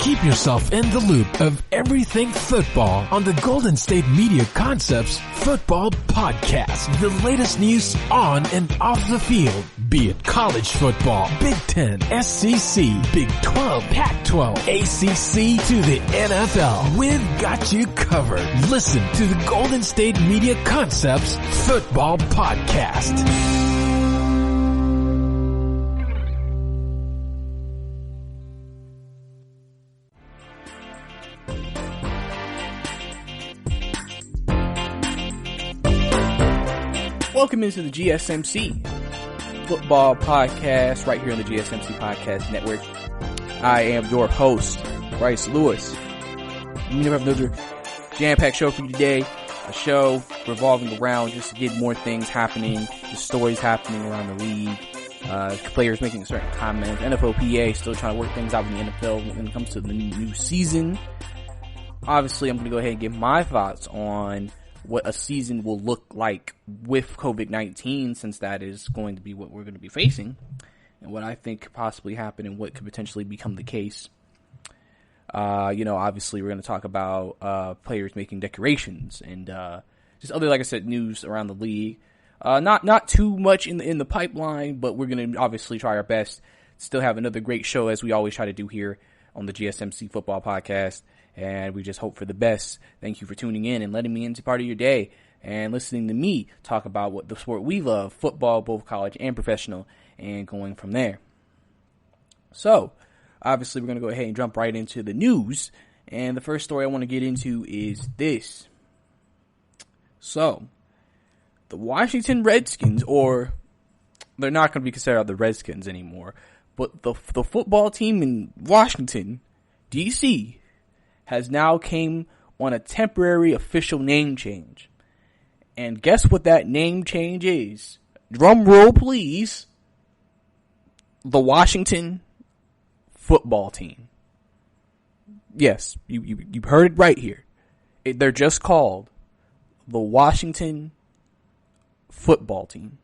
Keep yourself in the loop of everything football on the Golden State Media Concepts Football Podcast. The latest news on and off the field, be it college football, Big Ten, SEC, Big 12, Pac-12, ACC to the NFL. We've got you covered. Listen to the Golden State Media Concepts Football Podcast. Welcome into the GSMC Football Podcast right here on the GSMC Podcast Network. I am your host, Brice Lewis. We never have another jam-packed show for you today. A show revolving around just to get more things happening, just stories happening around the league, players making certain comments, NFLPA still trying to work things out in the NFL when it comes to the new season. Obviously, I'm going to go ahead and give my thoughts on what a season will look like with COVID-19, since that is going to be what we're going to be facing, and what I think could possibly happen and what could potentially become the case. Obviously we're going to talk about players making decorations and just other, like I said, news around the league. Not too much in the pipeline, but we're going to obviously try our best. Still have another great show, as we always try to do here on the GSMC Football Podcast. And we just hope for the best. Thank you for tuning in and letting me into part of your day and listening to me talk about what the sport we love, football, both college and professional, and going from there. So, obviously, we're going to go ahead and jump right into the news. And the first story I want to get into is this. So, the Washington Redskins, or they're not going to be considered the Redskins anymore, but the football team in Washington, D.C., has now came on a temporary official name change. And guess what that name change is? Drum roll, please. The Washington Football Team. Yes, you heard it right here. They're just called the Washington Football Team.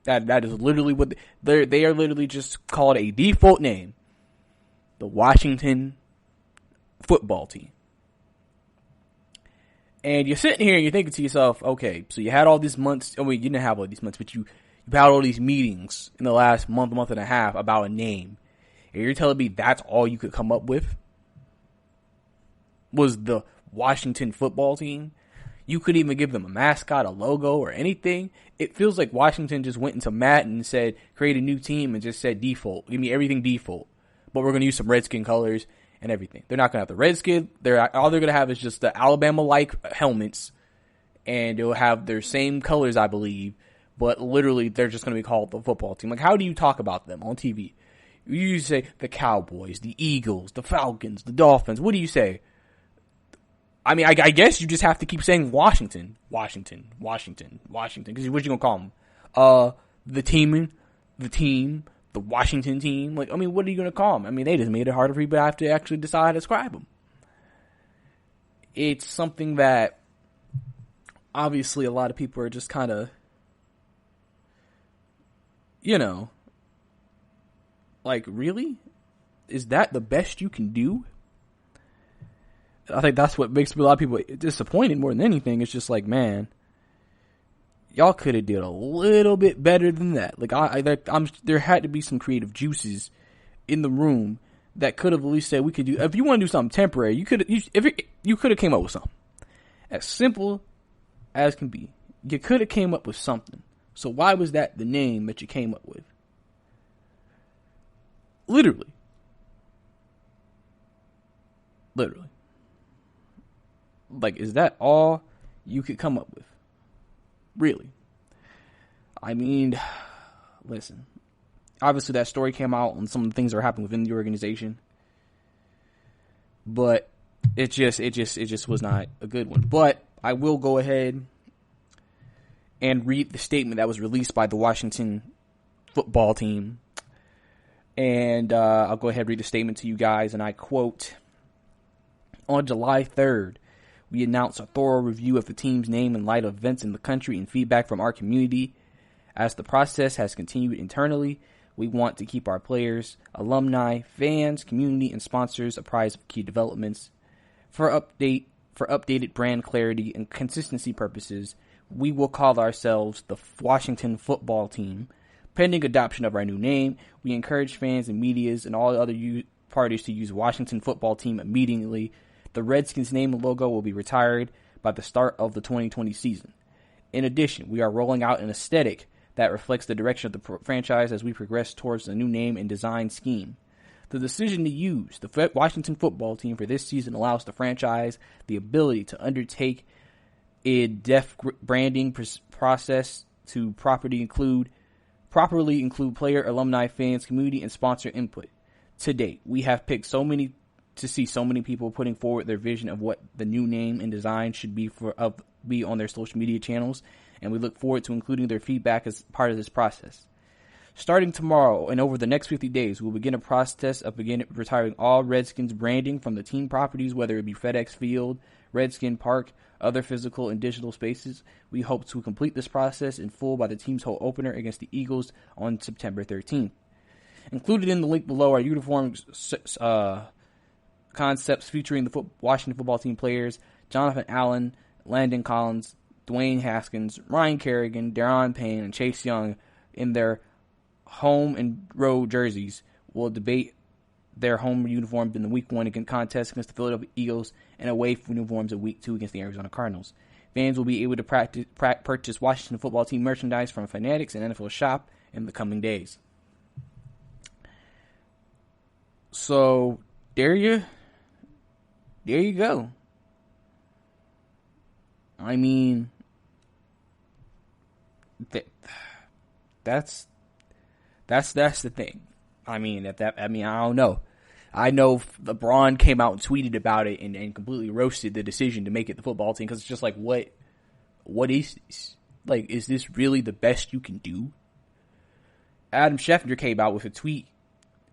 That is literally what they are literally just called a default name. The Washington Football Team. And you're sitting here and you're thinking to yourself, okay, so you had all these months, you didn't have all these months, but you had all these meetings in the last month and a half about a name. And you're telling me that's all you could come up with? Was the Washington Football Team? You couldn't even give them a mascot, a logo, or anything? It feels like Washington just went into Madden and said, create a new team and just said default. Give me everything default. But we're going to use some Redskin colors and everything. They're not going to have the Redskin. All they're going to have is just the Alabama-like helmets, and they'll have their same colors, I believe, but literally they're just going to be called the football team. Like, how do you talk about them on TV? You say the Cowboys, the Eagles, the Falcons, the Dolphins. What do you say? I mean, I guess you just have to keep saying Washington, because what you going to call them? The team, the Washington team. Like, I mean, what are you going to call them? I mean, they just made it harder for people to have to actually decide how to describe them. It's something that obviously a lot of people are just kind of, like, really? Is that the best you can do? I think that's what makes a lot of people disappointed more than anything. It's just like, man, y'all could have did a little bit better than that. Like, there had to be some creative juices in the room that could have at least said we could do. If you want to do something temporary, you could have came up with something as simple as can be. You could have came up with something. So why was that the name that you came up with? Literally. Like, is that all you could come up with? Really? I mean, listen. Obviously, that story came out on some of the things that are happening within the organization, but it just was not a good one. But I will go ahead and read the statement that was released by the Washington Football Team, and I'll go ahead and read the statement to you guys, and I quote: "On July 3rd, we announced a thorough review of the team's name in light of events in the country and feedback from our community. As the process has continued internally, We want to keep our players, alumni, fans, community, and sponsors apprised of key developments. For updated brand clarity and consistency purposes, we will call ourselves the Washington Football Team. Pending adoption of our new name, we encourage fans and medias and all other parties to use Washington Football Team immediately. The Redskins name and logo will be retired by the start of the 2020 season. In addition, we are rolling out an aesthetic that reflects the direction of the franchise as we progress towards a new name and design scheme. The decision to use the Washington Football Team for this season allows the franchise the ability to undertake a deft branding process to properly include player, alumni, fans, community, and sponsor input. To date, we have picked so many people putting forward their vision of what the new name and design should be on their social media channels, and we look forward to including their feedback as part of this process. Starting tomorrow and over the next 50 days, we'll begin a process of retiring all Redskins branding from the team properties, whether it be FedEx Field, Redskin Park, other physical and digital spaces. We hope to complete this process in full by the team's home opener against the Eagles on September 13th. Included in the link below are uniform concepts featuring the Washington Football Team players Jonathan Allen, Landon Collins, Dwayne Haskins, Ryan Kerrigan, Daron Payne, and Chase Young in their home and road jerseys. Will debate their home uniforms in the Week 1 contest against the Philadelphia Eagles and away uniforms in Week 2 against the Arizona Cardinals. Fans will be able to purchase Washington Football Team merchandise from Fanatics and NFL Shop in the coming days. So there you go. I mean, that's the thing. I don't know. I know LeBron came out and tweeted about it and completely roasted the decision to make it the football team, because it's just like, what is this? Like, is this really the best you can do? Adam Schefter came out with a tweet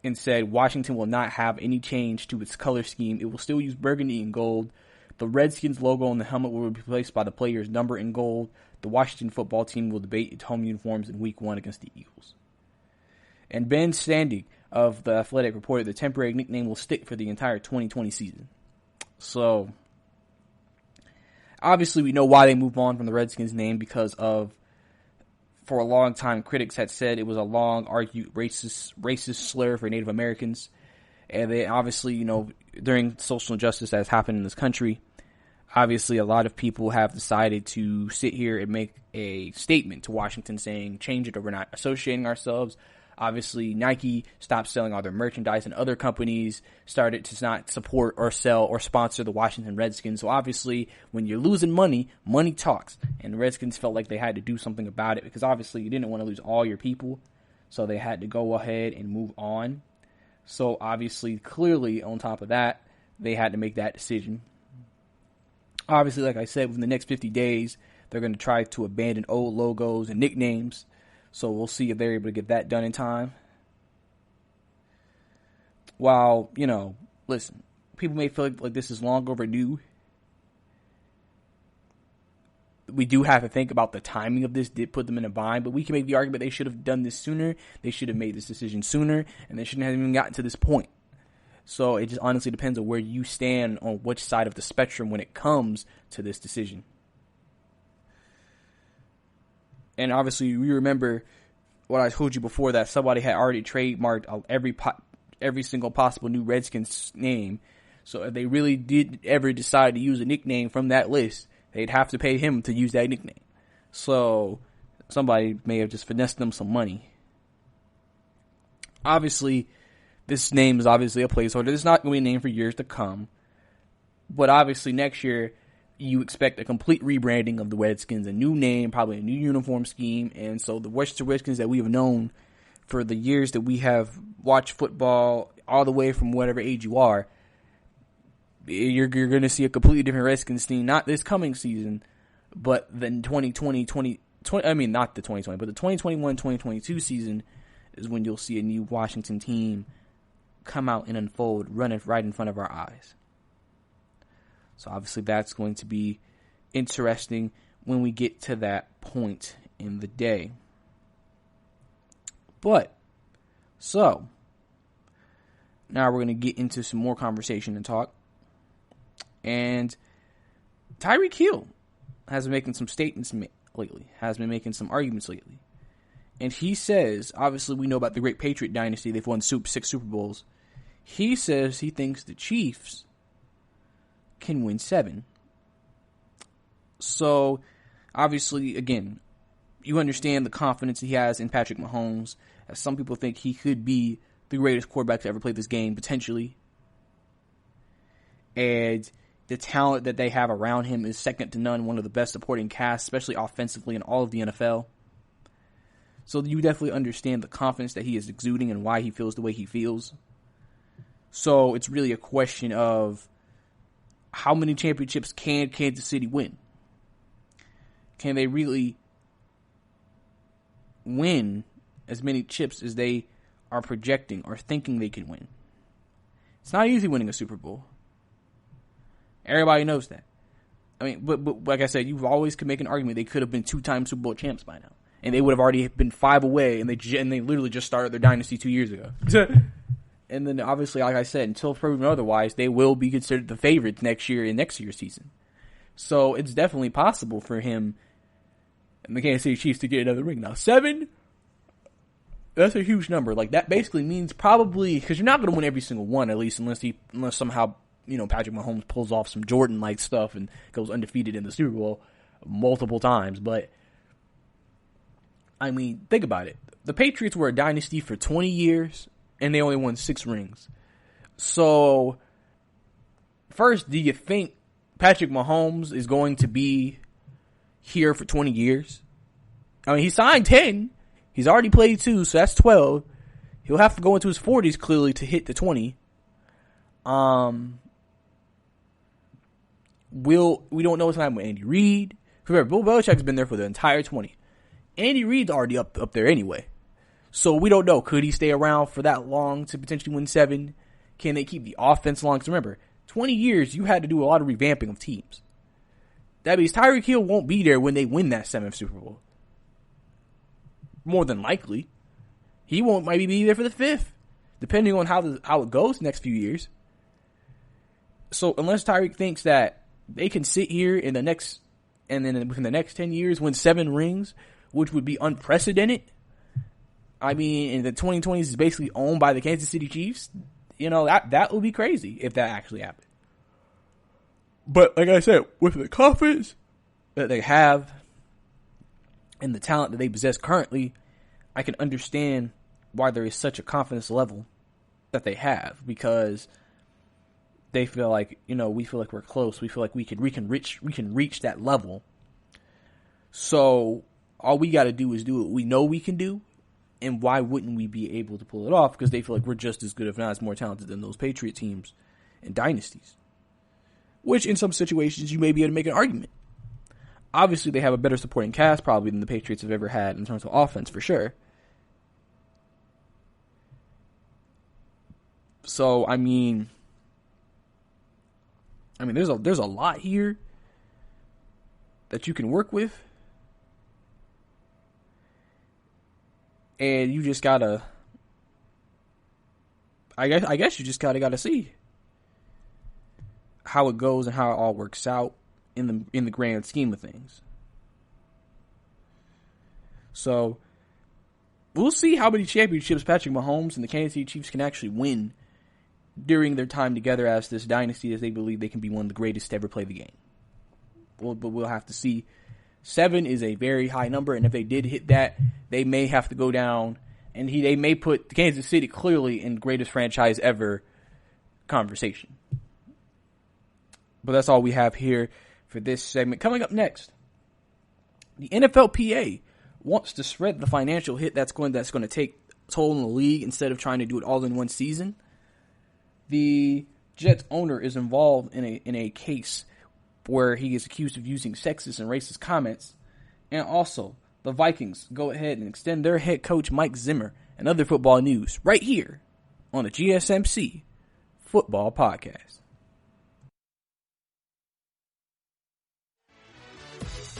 and said Washington will not have any change to its color scheme. It will still use burgundy and gold. The Redskins logo on the helmet will be replaced by the player's number in gold. The Washington Football Team will debate its home uniforms in Week 1 against the Eagles. And Ben Standig of The Athletic reported the temporary nickname will stick for the entire 2020 season. So, obviously we know why they moved on from the Redskins name, because for a long time, critics had said it was a long, argued racist slur for Native Americans. And then obviously, during social injustice that has happened in this country, obviously a lot of people have decided to sit here and make a statement to Washington saying, change it, or we're not associating ourselves. Obviously, Nike stopped selling all their merchandise, and other companies started to not support or sell or sponsor the Washington Redskins. So obviously, when you're losing money, money talks. And the Redskins felt like they had to do something about it, because obviously you didn't want to lose all your people. So they had to go ahead and move on. So obviously, clearly, on top of that, they had to make that decision. Obviously, like I said, within the next 50 days, they're going to try to abandon old logos and nicknames. So we'll see if they're able to get that done in time. While, listen, people may feel like this is long overdue. We do have to think about the timing of this did put them in a bind, but we can make the argument they should have done this sooner. They should have made this decision sooner, and they shouldn't have even gotten to this point. So it just honestly depends on where you stand on which side of the spectrum when it comes to this decision. And obviously, we remember what I told you before, that somebody had already trademarked every single possible new Redskins name. So if they really did ever decide to use a nickname from that list, they'd have to pay him to use that nickname. So somebody may have just finessed them some money. Obviously, this name is obviously a placeholder. It's not going to be a name for years to come. But obviously, next year, you expect a complete rebranding of the Redskins, a new name, probably a new uniform scheme. And so the Washington Redskins that we have known for the years that we have watched football, all the way from whatever age you are, you're going to see a completely different Redskins team, not this coming season, but the 2020, not the 2020, but the 2021-2022 season is when you'll see a new Washington team come out and unfold, running right in front of our eyes. So obviously that's going to be interesting when we get to that point in the day. But So, now we're going to get into some more conversation and talk. And Tyreek Hill has been making some statements lately, has been making some arguments lately. And he says, obviously we know about the great Patriot dynasty, they've won 6 Super Bowls. He says he thinks the Chiefs can win 7. So, obviously, again, you understand the confidence he has in Patrick Mahomes. As some people think he could be the greatest quarterback to ever play this game, potentially. And the talent that they have around him is second to none. One of the best supporting casts, especially offensively, in all of the NFL. So you definitely understand the confidence that he is exuding and why he feels the way he feels. So it's really a question of how many championships can Kansas City win? Can they really win as many chips as they are projecting or thinking they can win? It's not easy winning a Super Bowl. Everybody knows that. I mean, but like I said, you always could make an argument they could have been 2-time Super Bowl champs by now, and they would have already been 5 away, and they literally just started their dynasty 2 years ago. And then obviously, like I said, until proven otherwise, they will be considered the favorites next year in next year's season. So it's definitely possible for him and the Kansas City Chiefs to get another ring. Now 7, that's a huge number. Like that basically means probably, because you're not going to win every single one, at least unless somehow, Patrick Mahomes pulls off some Jordan-like stuff and goes undefeated in the Super Bowl multiple times. But, I mean, think about it. The Patriots were a dynasty for 20 years, and they only won 6 rings. So, first, do you think Patrick Mahomes is going to be here for 20 years? I mean, he signed 10. He's already played 2, so that's 12. He'll have to go into his 40s, clearly, to hit the 20. We don't know what's going to happen with Andy Reid. Remember, Bill Belichick's been there for the entire 20. Andy Reid's already up there anyway. So we don't know. Could he stay around for that long to potentially win 7? Can they keep the offense long? Because remember, 20 years, you had to do a lot of revamping of teams. That means Tyreek Hill won't be there when they win that 7th Super Bowl. More than likely. He won't maybe be there for the 5th. Depending on how it goes the next few years. So unless Tyreek thinks that they can sit here and then within the next 10 years win 7 rings, which would be unprecedented. I mean, and the 2020s is basically owned by the Kansas City Chiefs. That would be crazy if that actually happened. But like I said, with the confidence that they have and the talent that they possess currently, I can understand why there is such a confidence level that they have, because they feel like, we feel like we're close. We feel like we can reach that level. So all we got to do is do what we know we can do. And why wouldn't we be able to pull it off? Because they feel like we're just as good, if not as more talented than those Patriot teams and dynasties. Which in some situations you may be able to make an argument. Obviously they have a better supporting cast probably than the Patriots have ever had in terms of offense for sure. So I mean there's a lot here that you can work with. And you just gotta, I guess you just gotta see how it goes and how it all works out in the grand scheme of things. So we'll see how many championships Patrick Mahomes and the Kansas City Chiefs can actually win during their time together as this dynasty, as they believe they can be one of the greatest to ever play the game. But we'll have to see. 7 is a very high number, and if they did hit that, they may have to go down, and they may put Kansas City clearly in greatest franchise ever conversation. But that's all we have here for this segment. Coming up next, the NFLPA wants to spread the financial hit that's going to take toll in the league instead of trying to do it all in one season. The Jets owner is involved in a case where he is accused of using sexist and racist comments. And also, the Vikings go ahead and extend their head coach Mike Zimmer and other football news right here on the GSMC Football Podcast.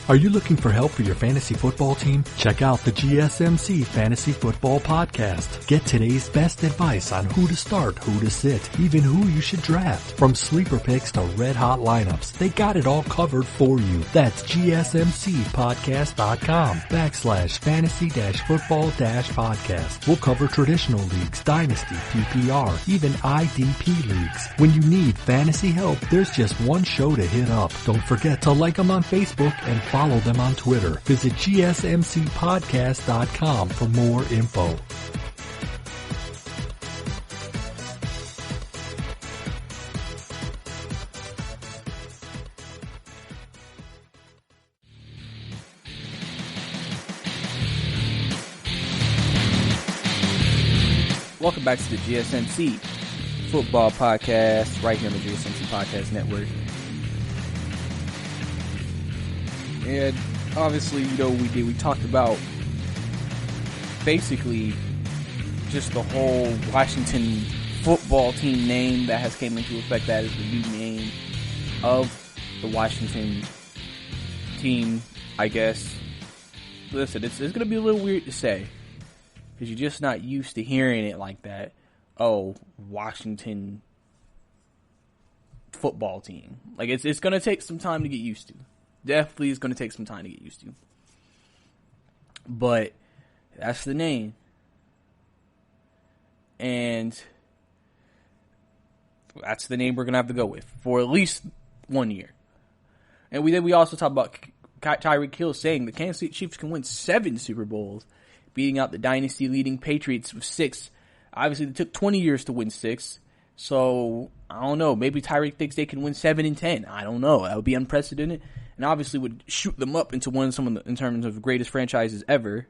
Are you looking for help for your fantasy football team? Check out the GSMC Fantasy Football Podcast. Get today's best advice on who to start, who to sit, even who you should draft. From sleeper picks to red hot lineups, they got it all covered for you. That's gsmcpodcast.com/fantasy-football-podcast. We'll cover traditional leagues, dynasty, PPR, even IDP leagues. When you need fantasy help, there's just one show to hit up. Don't forget to like them on Facebook and follow them on Twitter. Visit gsmcpodcast.com for more info. Welcome back to the GSMC Football Podcast, right here on the GSMC Podcast Network. And obviously, we talked about basically just the whole Washington football team name that has came into effect. That is the new name of the Washington team, I guess. Listen, it's going to be a little weird to say because you're just not used to hearing it like that. Oh, Washington football team. Like, it's going to take some time to get used to. Definitely is going to take some time to get used to. But that's the name. And that's the name we're going to have to go with for at least 1 year. And we also talked about Tyreek Hill saying the Kansas City Chiefs can win 7 Super Bowls, beating out the dynasty-leading Patriots with 6. Obviously, it took 20 years to win 6. So, I don't know. Maybe Tyreek thinks they can win 7 and 10. I don't know. That would be unprecedented. And obviously would shoot them up into in terms of the greatest franchises ever.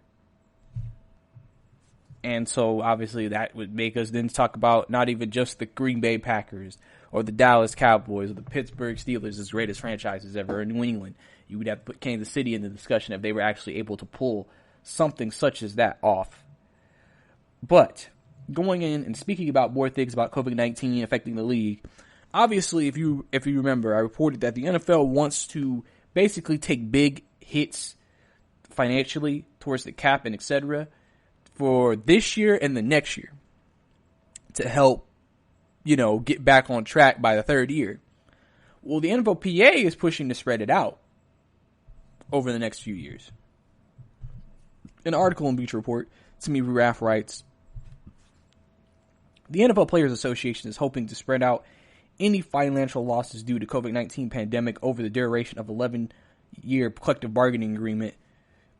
And so, obviously, that would make us then talk about not even just the Green Bay Packers or the Dallas Cowboys or the Pittsburgh Steelers as greatest franchises ever in New England. You would have to put Kansas City in the discussion if they were actually able to pull something such as that off. But going in and speaking about more things about COVID-19 affecting the league, obviously, if you remember, I reported that the NFL wants to basically take big hits financially towards the cap and etc. for this year and the next year to help, get back on track by the third year. Well, the NFLPA is pushing to spread it out over the next few years. An article in Beach Report, Timmy Raff writes, the NFL Players Association is hoping to spread out any financial losses due to COVID-19 pandemic over the duration of 11-year collective bargaining agreement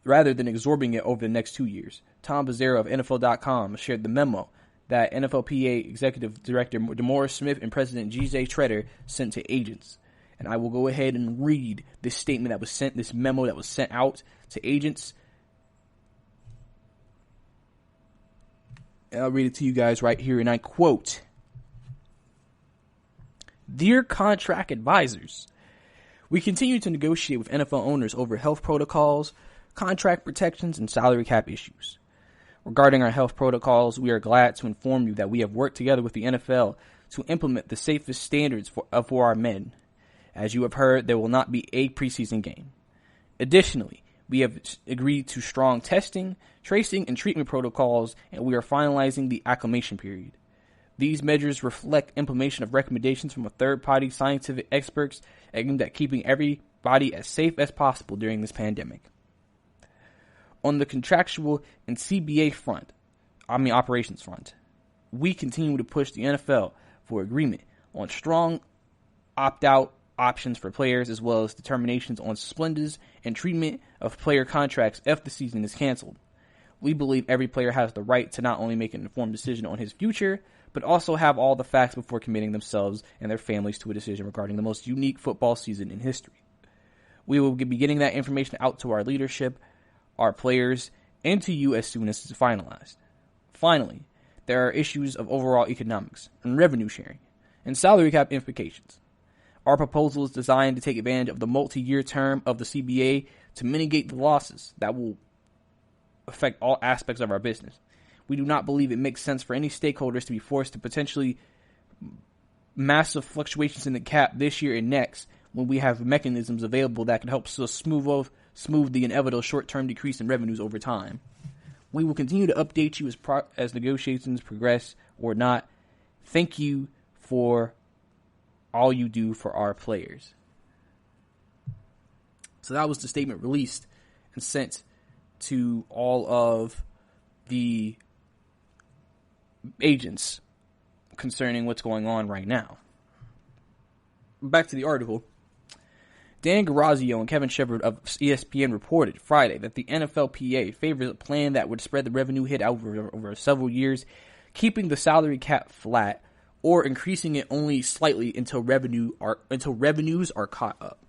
rather than absorbing it over the next 2 years. Tom Bazzaro of NFL.com shared the memo that NFLPA Executive Director DeMaurice Smith and President G.J. Treader sent to agents. And I will go ahead and read this statement that was sent, this memo that was sent out to agents. And I'll read it to you guys right here, and I quote, Dear contract advisors, we continue to negotiate with NFL owners over health protocols, contract protections, and salary cap issues. Regarding our health protocols, we are glad to inform you that we have worked together with the NFL to implement the safest standards for our men. As you have heard, there will not be a preseason game. Additionally, we have agreed to strong testing, tracing, and treatment protocols, and we are finalizing the acclimation period. These measures reflect implementation of recommendations from a third-party scientific experts aimed at keeping everybody as safe as possible during this pandemic. On the contractual and CBA operations front, we continue to push the NFL for agreement on strong opt-out options for players as well as determinations on suspensions and treatment of player contracts if the season is canceled. We believe every player has the right to not only make an informed decision on his future, but also have all the facts before committing themselves and their families to a decision regarding the most unique football season in history. We will be getting that information out to our leadership, our players, and to you as soon as it's finalized. Finally, there are issues of overall economics and revenue sharing and salary cap implications. Our proposal is designed to take advantage of the multi-year term of the CBA to mitigate the losses that will affect all aspects of our business. We do not believe it makes sense for any stakeholders to be forced to potentially massive fluctuations in the cap this year and next when we have mechanisms available that can help us smooth smooth the inevitable short-term decrease in revenues over time. We will continue to update you as negotiations progress or not. Thank you for all you do for our players. So that was the statement released and sent to all of the agents concerning what's going on right now. Back to the article. Dan Garazio and Kevin Shepard of ESPN reported Friday that the NFLPA favors a plan that would spread the revenue hit out over several years, keeping the salary cap flat or increasing it only slightly until revenues are caught up.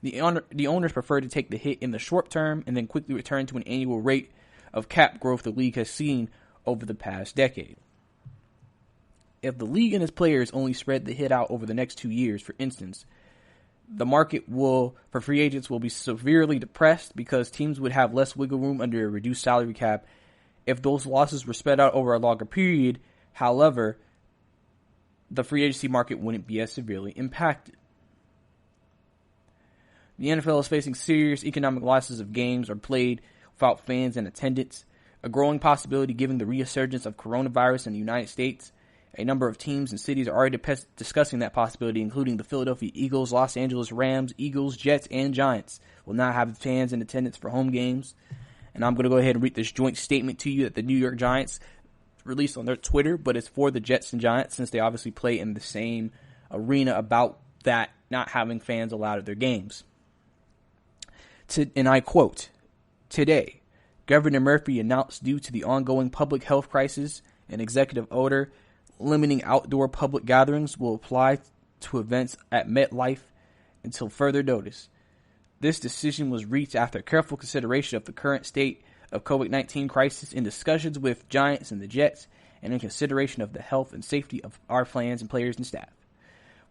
The owners prefer to take the hit in the short term and then quickly return to an annual rate of cap growth the league has seen over the past decade. If the league and its players only spread the hit out over the next 2 years, for instance, the market for free agents will be severely depressed because teams would have less wiggle room under a reduced salary cap. If those losses were spread out over a longer period, however, the free agency market wouldn't be as severely impacted. The NFL is facing serious economic losses if games are played without fans in attendance, a growing possibility given the resurgence of coronavirus in the United States. A number of teams and cities are already discussing that possibility, including the Philadelphia Eagles, Los Angeles Rams, Eagles, Jets, and Giants will not have fans in attendance for home games. And I'm going to go ahead and read this joint statement to you that the New York Giants released on their Twitter, but it's for the Jets and Giants since they obviously play in the same arena about that not having fans allowed at their games. And I quote, "Today, Governor Murphy announced due to the ongoing public health crisis, an executive order limiting outdoor public gatherings will apply to events at MetLife until further notice. This decision was reached after careful consideration of the current state of COVID-19 crisis in discussions with Giants and the Jets and in consideration of the health and safety of our fans and players and staff,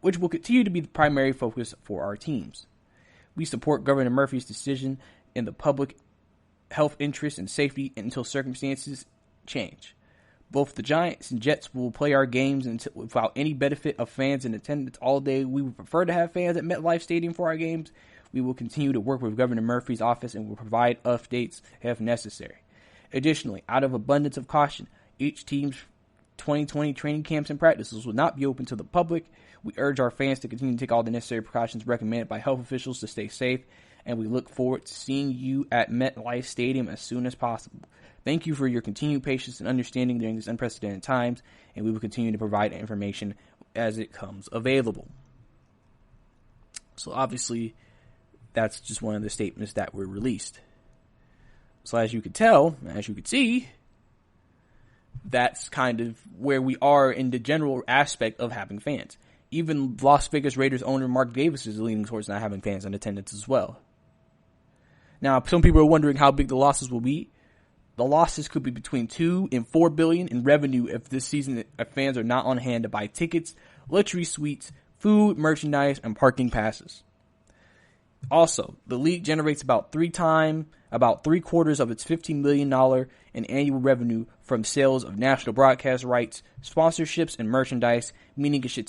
which will continue to be the primary focus for our teams. We support Governor Murphy's decision in the public health interest and safety until circumstances change. Both the Giants and Jets will play our games without any benefit of fans in attendance all day. We would prefer to have fans at MetLife Stadium for our games. We will continue to work with Governor Murphy's office and will provide updates if necessary. Additionally, out of abundance of caution, each team's 2020 training camps and practices will not be open to the public. We urge our fans to continue to take all the necessary precautions recommended by health officials to stay safe, and we look forward to seeing you at MetLife Stadium as soon as possible. Thank you for your continued patience and understanding during these unprecedented times, and we will continue to provide information as it comes available." So obviously, that's just one of the statements that were released. So as you could tell, as you could see, that's kind of where we are in the general aspect of having fans. Even Las Vegas Raiders owner Mark Davis is leaning towards not having fans in attendance as well. Now, some people are wondering how big the losses will be. The losses could be between $2 and $4 billion in revenue if this season fans are not on hand to buy tickets, luxury suites, food, merchandise, and parking passes. Also, the league generates about three quarters of its $15 million in annual revenue from sales of national broadcast rights, sponsorships, and merchandise, meaning it should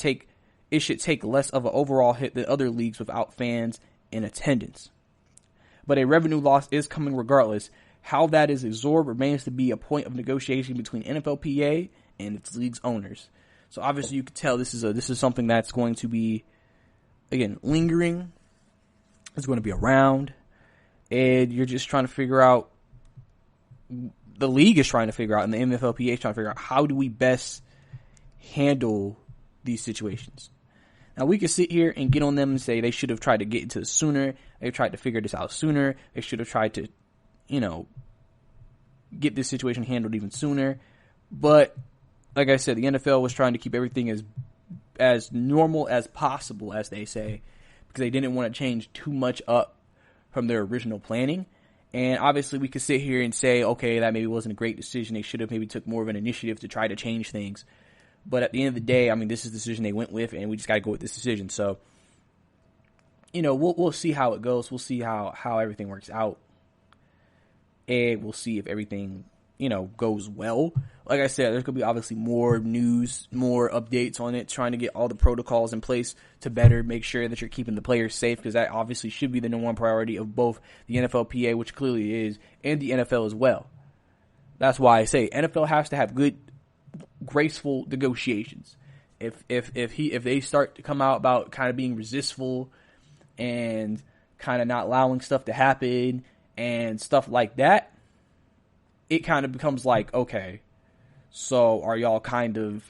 take less of an overall hit than other leagues without fans in attendance. But a revenue loss is coming regardless. How that is absorbed remains to be a point of negotiation between NFLPA and its league's owners. So obviously you can tell this is something that's going to be, again, lingering. It's going to be around, and you're just trying to figure out, the league is trying to figure out, and the NFLPA is trying to figure out, how do we best handle these situations? Now, we can sit here and get on them and say they should have tried to get into this sooner. They tried to figure this out sooner. They should have tried to, get this situation handled even sooner. But, like I said, the NFL was trying to keep everything as normal as possible, as they say, because they didn't want to change too much up from their original planning. And obviously we could sit here and say, okay, that maybe wasn't a great decision. They should have maybe took more of an initiative to try to change things. But at the end of the day, I mean, this is the decision they went with, and we just got to go with this decision. So, we'll see how it goes. We'll see how everything works out. And we'll see if everything goes well. Like I said, there's going to be obviously more news, more updates on it, trying to get all the protocols in place to better make sure that you're keeping the players safe, because that obviously should be the number one priority of both the NFLPA, which clearly is, and the NFL as well. That's why I say NFL has to have good, graceful negotiations. If they start to come out about kind of being resistful and kind of not allowing stuff to happen and stuff like that, it kind of becomes like, okay, so are y'all kind of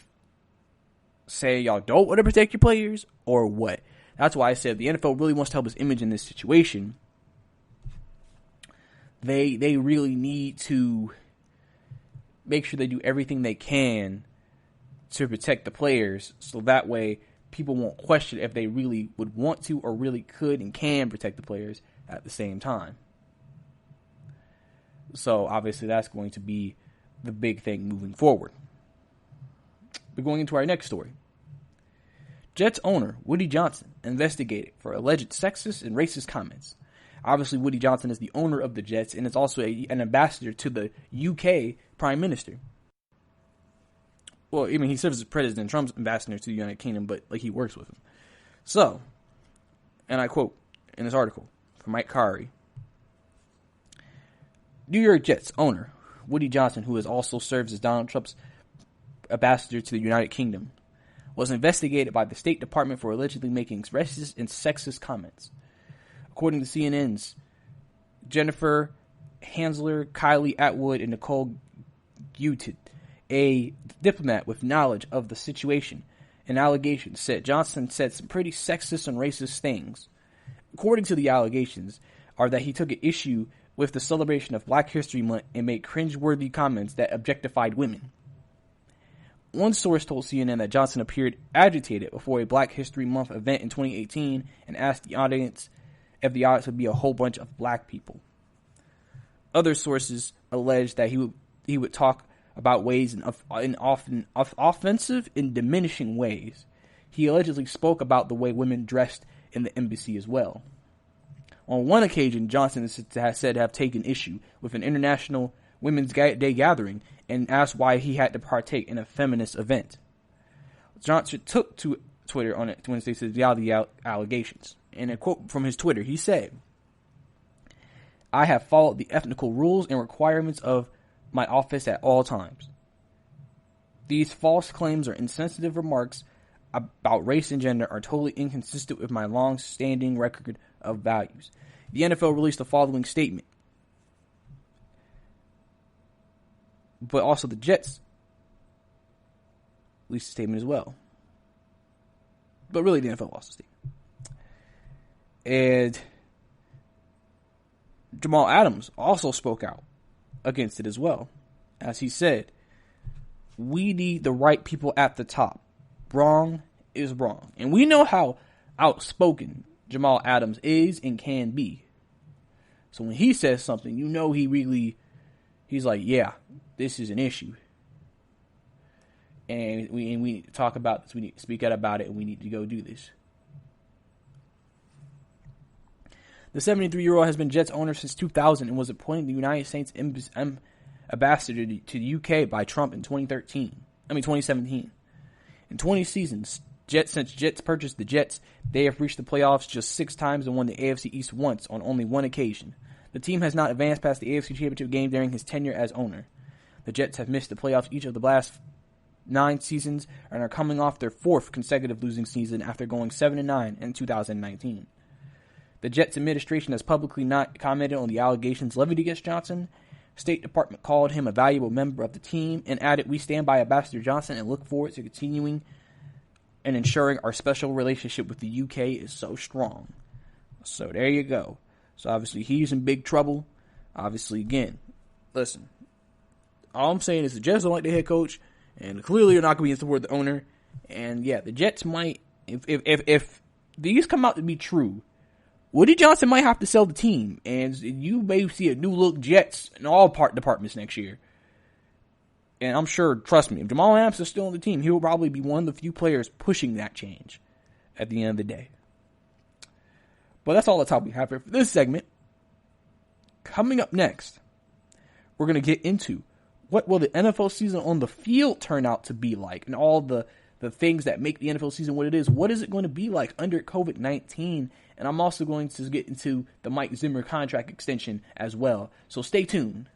saying y'all don't want to protect your players or what? That's why I said the NFL really wants to help his image in this situation. They really need to make sure they do everything they can to protect the players, so that way people won't question if they really would want to or really could and can protect the players at the same time. So obviously that's going to be the big thing moving forward. We're going into our next story. Jets owner Woody Johnson investigated for alleged sexist and racist comments. Obviously, Woody Johnson is the owner of the Jets and is also an ambassador to the UK Prime Minister. Well, I mean, he serves as President Trump's ambassador to the United Kingdom, but he works with him. So, and I quote in this article from Mike Curry, New York Jets owner Woody Johnson, who has also served as Donald Trump's ambassador to the United Kingdom, was investigated by the State Department for allegedly making racist and sexist comments. According to CNN's Jennifer Hansler, Kylie Atwood, and Nicole Guted, a diplomat with knowledge of the situation and allegations, said Johnson said some pretty sexist and racist things. According to the allegations, are that he took an issue with the celebration of Black History Month and made cringeworthy comments that objectified women. One source told CNN that Johnson appeared agitated before a Black History Month event in 2018 and asked the audience if the audience would be a whole bunch of black people. Other sources alleged that he would talk about ways in often offensive and diminishing ways. He allegedly spoke about the way women dressed in the embassy as well. On one occasion, Johnson is said to have taken issue with an International Women's Day gathering and asked why he had to partake in a feminist event. Johnson took to Twitter on it Wednesday to the allegations. In a quote from his Twitter, he said, "I have followed the ethical rules and requirements of my office at all times. These false claims or insensitive remarks about race and gender are totally inconsistent with my long-standing record of values." The NFL released the following statement, but also the Jets released a statement as well. But really, the NFL lost a statement. And Jamal Adams also spoke out against it as well. As he said, "We need the right people at the top. Wrong is wrong." And we know how outspoken Jamal Adams is and can be. So when he says something, he's like, yeah, this is an issue. And we need to talk about this. We need to speak out about it, and we need to go do this. The 73-year-old has been Jets owner since 2000 and was appointed the United States ambassador to the UK by Trump in 2017. In 20 seasons, since Jets purchased the Jets, they have reached the playoffs just 6 times and won the AFC East once on only one occasion. The team has not advanced past the AFC Championship game during his tenure as owner. The Jets have missed the playoffs each of the last 9 seasons and are coming off their 4th consecutive losing season after going 7-9 in 2019. The Jets administration has publicly not commented on the allegations levied against Johnson. State Department called him a valuable member of the team and added, "We stand by Ambassador Johnson and look forward to continuing and ensuring our special relationship with the UK is so strong." So there you go. So obviously he's in big trouble. Obviously, again, listen, all I'm saying is the Jets don't like the head coach, and clearly are not going to be in support of the owner. And yeah, the Jets might, if these come out to be true, Woody Johnson might have to sell the team, and you may see a new look Jets in all departments next year. And I'm sure, trust me, if Jamal Adams is still on the team, he will probably be one of the few players pushing that change at the end of the day. But that's all the time we have for this segment. Coming up next, we're going to get into what will the NFL season on the field turn out to be like, and all the things that make the NFL season what it is. What is it going to be like under COVID-19? And I'm also going to get into the Mike Zimmer contract extension as well. So stay tuned.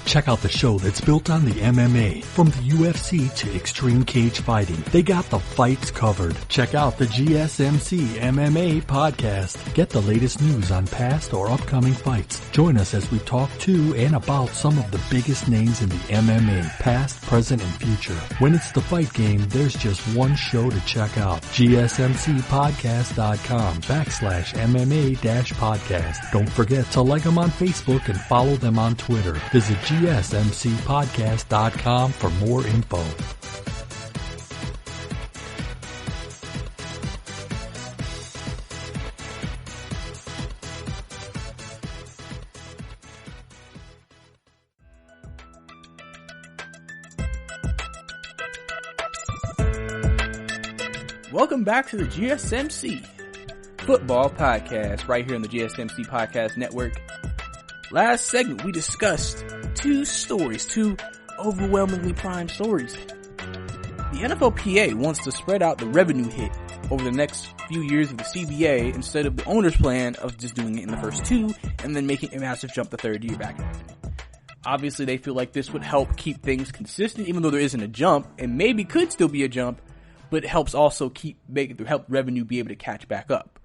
Check out the show that's built on the MMA, from the UFC to extreme cage fighting. They got the fights covered. Check out the GSMC MMA podcast. Get the latest news on past or upcoming fights. Join us as we talk to and about some of the biggest names in the MMA, past, present, and future. When it's the fight game, there's just one show to check out. GSMCpodcast.com/MMA-podcast. Don't forget to like them on Facebook and follow them on Twitter. Visit GSMCpodcast.com for more info. Welcome back to the GSMC Football Podcast, right here on the GSMC Podcast Network. Last segment, we discussed two overwhelmingly prime stories. The NFLPA wants to spread out the revenue hit over the next few years of the CBA instead of the owner's plan of just doing it in the first two and then making a massive jump the third year back. Obviously, they feel like this would help keep things consistent, even though there isn't a jump, and maybe could still be a jump, but it helps also help revenue be able to catch back up.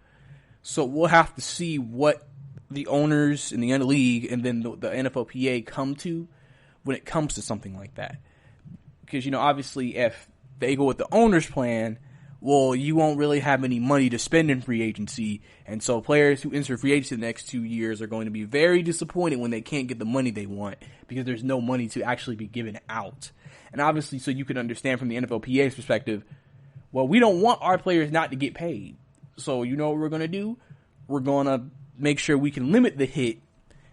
So we'll have to see what the owners in the league and then the NFLPA come to when it comes to something like that. Because, obviously if they go with the owner's plan, well, you won't really have any money to spend in free agency. And so players who enter free agency the next 2 years are going to be very disappointed when they can't get the money they want because there's no money to actually be given out. And obviously, so you can understand from the NFLPA's perspective, well, we don't want our players not to get paid. So you know what we're going to do? We're going to make sure we can limit the hit,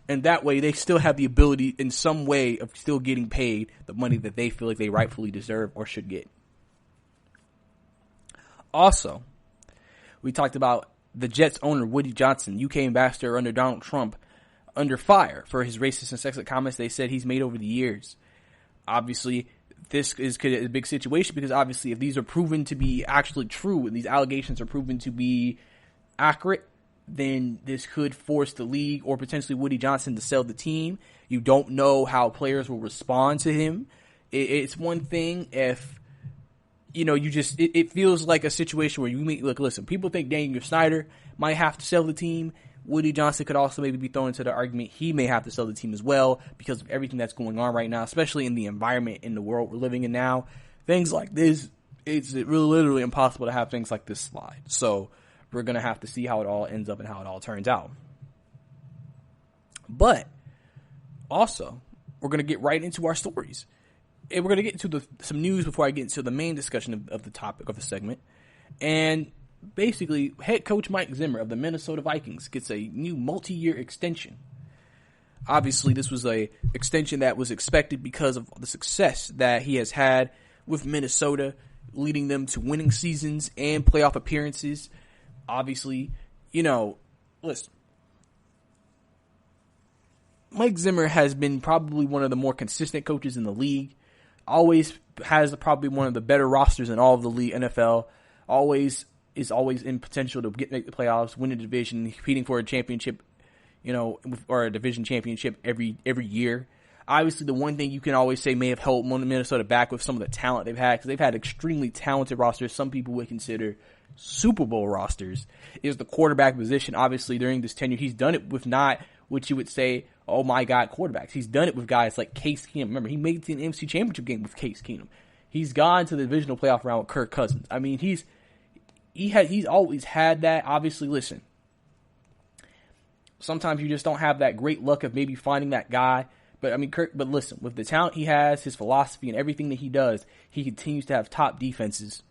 and that way they still have the ability in some way of still getting paid the money that they feel like they rightfully deserve or should get. Also, we talked about the Jets owner, Woody Johnson, UK ambassador under Donald Trump, under fire for his racist and sexist comments they said he's made over the years. Obviously, this is a big situation because obviously if these are proven to be actually true and these allegations are proven to be accurate, then this could force the league or potentially Woody Johnson to sell the team. You don't know how players will respond to him. It's one thing if, it feels like a situation where listen, people think Daniel Snyder might have to sell the team. Woody Johnson could also maybe be thrown into the argument he may have to sell the team as well because of everything that's going on right now, especially in the environment in the world we're living in now. Things like this, it's really literally impossible to have things like this slide. So we're going to have to see how it all ends up and how it all turns out. But also, we're going to get right into our stories. And we're going to get into some news before I get into the main discussion of the topic of the segment. And basically, head coach Mike Zimmer of the Minnesota Vikings gets a new multi-year extension. Obviously, this was a extension that was expected because of the success that he has had with Minnesota, leading them to winning seasons and playoff appearances. Obviously, listen, Mike Zimmer has been probably one of the more consistent coaches in the league. Always has probably one of the better rosters in all of the league, NFL. Always in potential to make the playoffs, win a division, competing for a championship, or a division championship every year. Obviously, the one thing you can always say may have held Minnesota back with some of the talent they've had, because they've had extremely talented rosters. Some people would consider Super Bowl rosters, is the quarterback position. Obviously, during this tenure, he's done it with not what you would say, oh my God, quarterbacks. He's done it with guys like Case Keenum. Remember, he made it to the NFC Championship game with Case Keenum. He's gone to the divisional playoff round with Kirk Cousins. I mean, he's always had that. Obviously, listen, sometimes you just don't have that great luck of maybe finding that guy. But listen, with the talent he has, his philosophy, and everything that he does, he continues to have top defenses,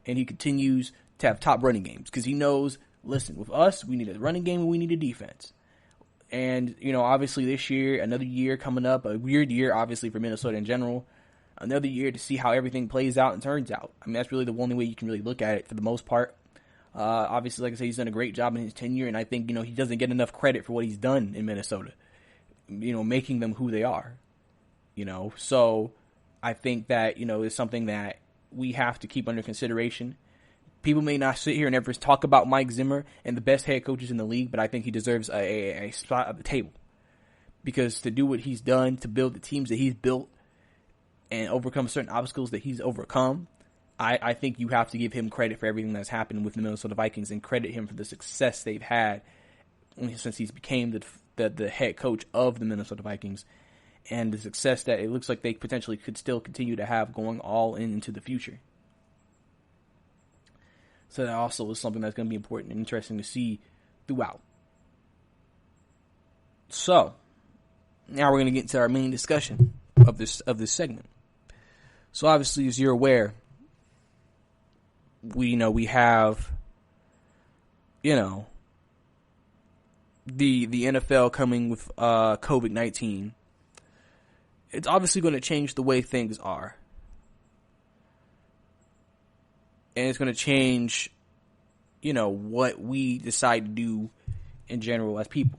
and he continues to have top running games because he knows, listen, with us, we need a running game and we need a defense. And, obviously this year, another year coming up, a weird year, obviously, for Minnesota in general. Another year to see how everything plays out and turns out. I mean, that's really the only way you can really look at it for the most part. Obviously, like I said, he's done a great job in his tenure, and I think, he doesn't get enough credit for what he's done in Minnesota, making them who they are, So I think that, it's something that we have to keep under consideration. People may not sit here and ever talk about Mike Zimmer and the best head coaches in the league, but I think he deserves a spot at the table. Because to do what he's done, to build the teams that he's built, and overcome certain obstacles that he's overcome, I think you have to give him credit for everything that's happened with the Minnesota Vikings and credit him for the success they've had since he's became the head coach of the Minnesota Vikings, and the success that it looks like they potentially could still continue to have going all into the future. So that also is something that's going to be important and interesting to see throughout. So now we're going to get into our main discussion of this segment. So obviously, as you're aware, we have, the NFL coming with COVID-19. It's obviously going to change the way things are. And it's going to change, what we decide to do in general as people.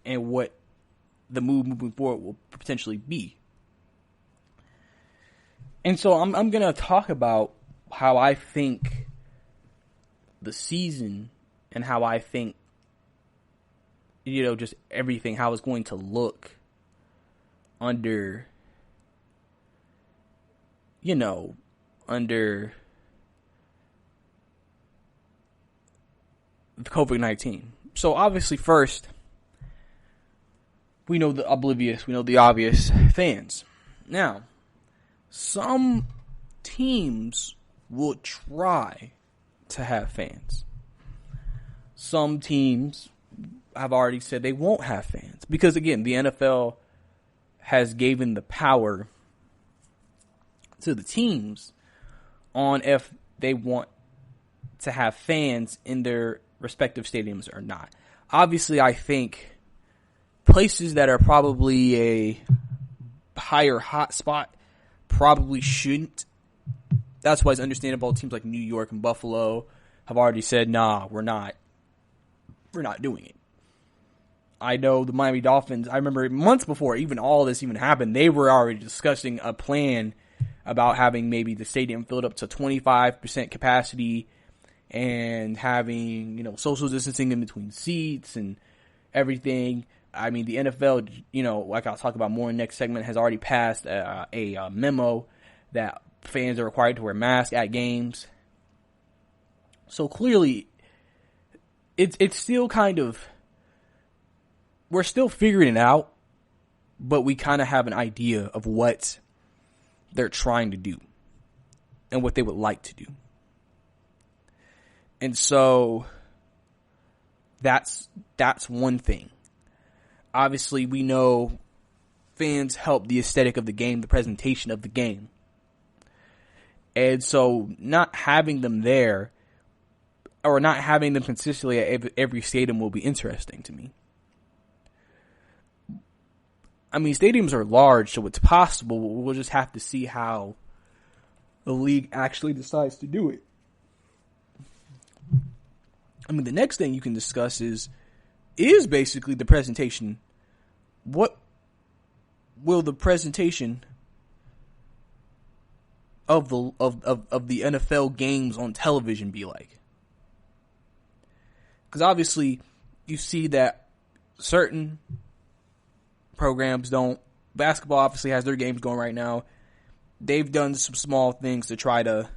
And what the move moving forward will potentially be. And so I'm going to talk about how I think the season and how I think, just everything, how it's going to look under COVID-19. So obviously first, we know the obvious fans. Now, some teams will try to have fans. Some teams have already said they won't have fans. Because, again, the NFL has given the power to the teams on if they want to have fans in their respective stadiums or not. Obviously, I think places that are probably a higher hotspot probably shouldn't. That's why it's understandable teams like New York and Buffalo have already said, nah, we're not doing it. I know the Miami Dolphins, I remember months before even all this even happened, they were already discussing a plan about having maybe the stadium filled up to 25% capacity and having, social distancing in between seats and everything. I mean, the NFL, like I'll talk about more in the next segment, has already passed a memo that fans are required to wear masks at games. So clearly, it's still kind of, we're still figuring it out, but we kind of have an idea of what they're trying to do and what they would like to do. And so that's one thing. Obviously, we know fans help the aesthetic of the game, the presentation of the game. And so not having them there or not having them consistently at every stadium will be interesting to me. I mean, stadiums are large, so it's possible. We'll just have to see how the league actually decides to do it. I mean, the next thing you can discuss is basically the presentation. What will the presentation of the NFL games on television be like? Because obviously, you see that certain programs don't. Basketball obviously has their games going right now. They've done some small things to try to,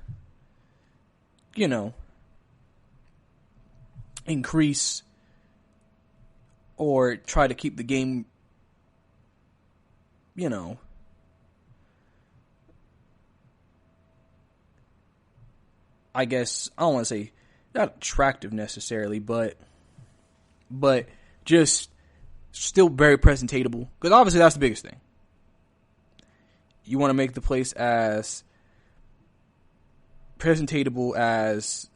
increase or try to keep the game, I guess, I don't want to say not attractive necessarily, but just still very presentatable. Because obviously that's the biggest thing. You want to make the place as presentatable as,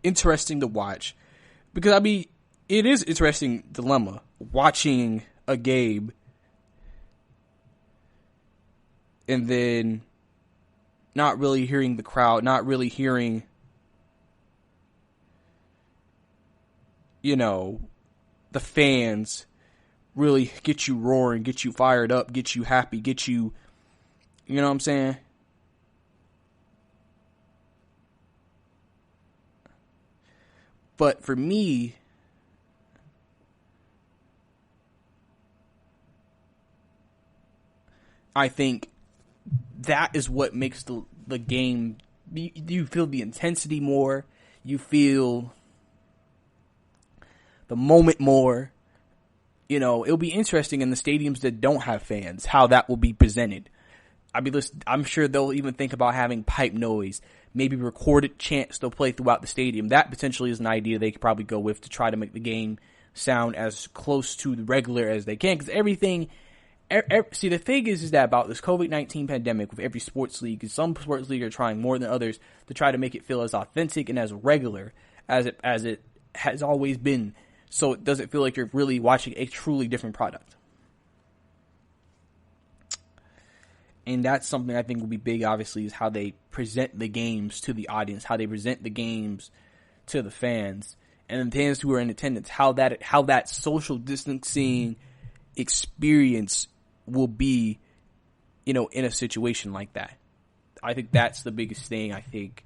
interesting to watch. Because, I mean, it is an interesting dilemma watching a game and then not really hearing the crowd, not really hearing, the fans really get you roaring, get you fired up, get you happy, get you, you know what I'm saying? But for me, I think that is what makes the game, you feel the intensity more, you feel the moment more. It'll be interesting in the stadiums that don't have fans, how that will be presented. I mean, listen, I'm sure they'll even think about having pipe noise, maybe recorded chants they'll play throughout the stadium. That potentially is an idea they could probably go with to try to make the game sound as close to the regular as they can. Because everything, see, the thing is that about this COVID-19 pandemic with every sports league, is some sports leagues are trying more than others to try to make it feel as authentic and as regular as it has always been, so it doesn't feel like you're really watching a truly different product. And that's something I think will be big, obviously, is how they present the games to the audience, how they present the games to the fans, and the fans who are in attendance, how that social distancing experience will be, in a situation like that. I think that's the biggest thing. I think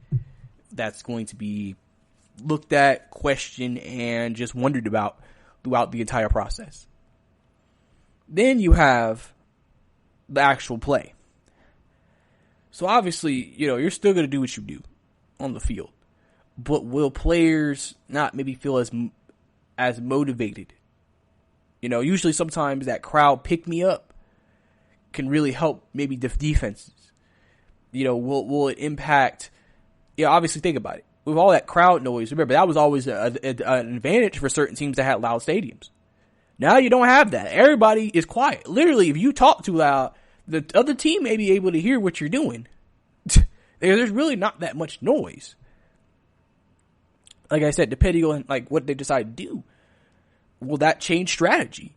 that's going to be looked at, questioned, and just wondered about throughout the entire process. Then you have the actual play. So obviously, you're still going to do what you do on the field. But will players not maybe feel as motivated? Usually sometimes that crowd pick me up can really help maybe defenses. Will it impact, obviously think about it. With all that crowd noise, remember, that was always an advantage for certain teams that had loud stadiums. Now you don't have that. Everybody is quiet. Literally, if you talk too loud, the other team may be able to hear what you're doing. There's really not that much noise. Like I said, depending on what they decide to do, will that change strategy?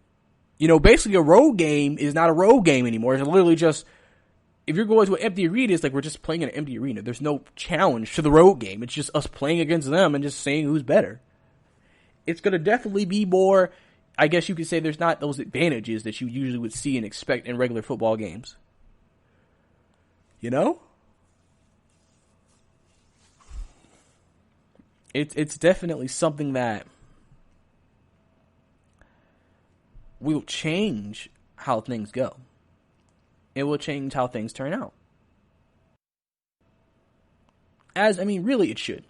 Basically a road game is not a road game anymore. It's literally just, if you're going to an empty arena, it's like we're just playing in an empty arena. There's no challenge to the road game. It's just us playing against them and just saying who's better. It's going to definitely be more, I guess you could say there's not those advantages that you usually would see and expect in regular football games. It's definitely something that will change how things go. It will change how things turn out. Really it should.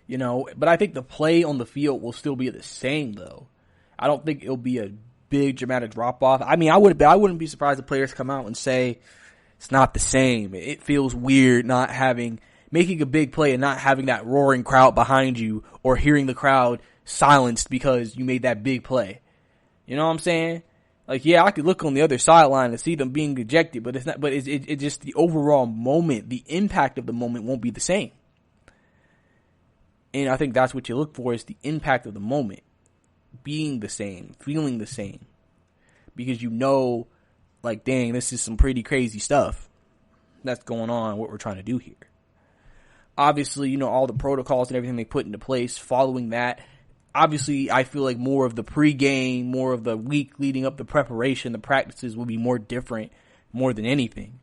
But I think the play on the field will still be the same, though. I don't think it'll be a big dramatic drop off. I wouldn't be surprised if players come out and say it's not the same. It feels weird not making a big play and not having that roaring crowd behind you, or hearing the crowd silenced because you made that big play. You know what I'm saying? I could look on the other sideline and see them being ejected, but it's not. But it's just the overall moment, the impact of the moment won't be the same. And I think that's what you look for, is the impact of the moment being the same, feeling the same, because dang, this is some pretty crazy stuff that's going on. What we're trying to do here. Obviously, all the protocols and everything they put into place following that. Obviously, I feel like more of the pregame, more of the week leading up, the preparation, the practices will be more different more than anything,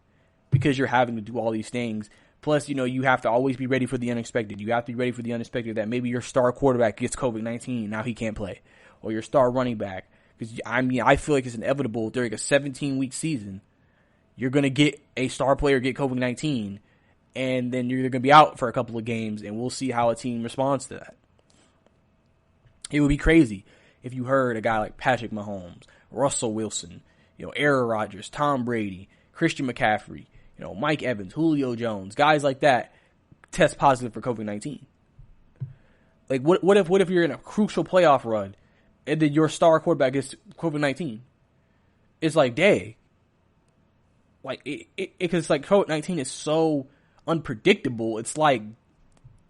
because you're having to do all these things. Plus, you have to always be ready for the unexpected. You have to be ready for the unexpected, that maybe your star quarterback gets COVID-19, now he can't play, or your star running back. Because, I feel like it's inevitable during a 17-week season, you're going to get a star player get COVID-19, and then you're going to be out for a couple of games, and we'll see how a team responds to that. It would be crazy if you heard a guy like Patrick Mahomes, Russell Wilson, Aaron Rodgers, Tom Brady, Christian McCaffrey, Mike Evans, Julio Jones, guys like that test positive for COVID-19. What if you're in a crucial playoff run and then your star quarterback gets COVID-19? It's dang. Because COVID-19 is so unpredictable. It's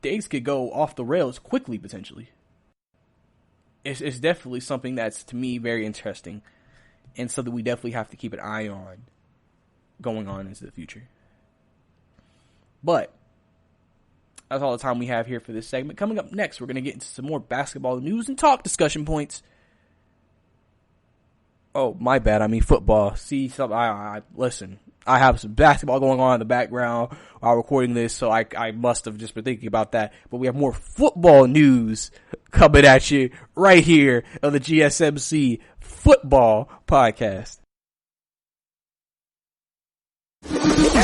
things could go off the rails quickly, potentially. It's definitely something that's, to me, very interesting, and something we definitely have to keep an eye on going on into the future. But that's all the time we have here for this segment. Coming up next, we're going to get into some more basketball news and talk discussion points. Oh, my bad. I mean football. See, listen. I have some basketball going on in the background while recording this, so I must have just been thinking about that. But we have more football news coming at you right here on the GSMC Football Podcast.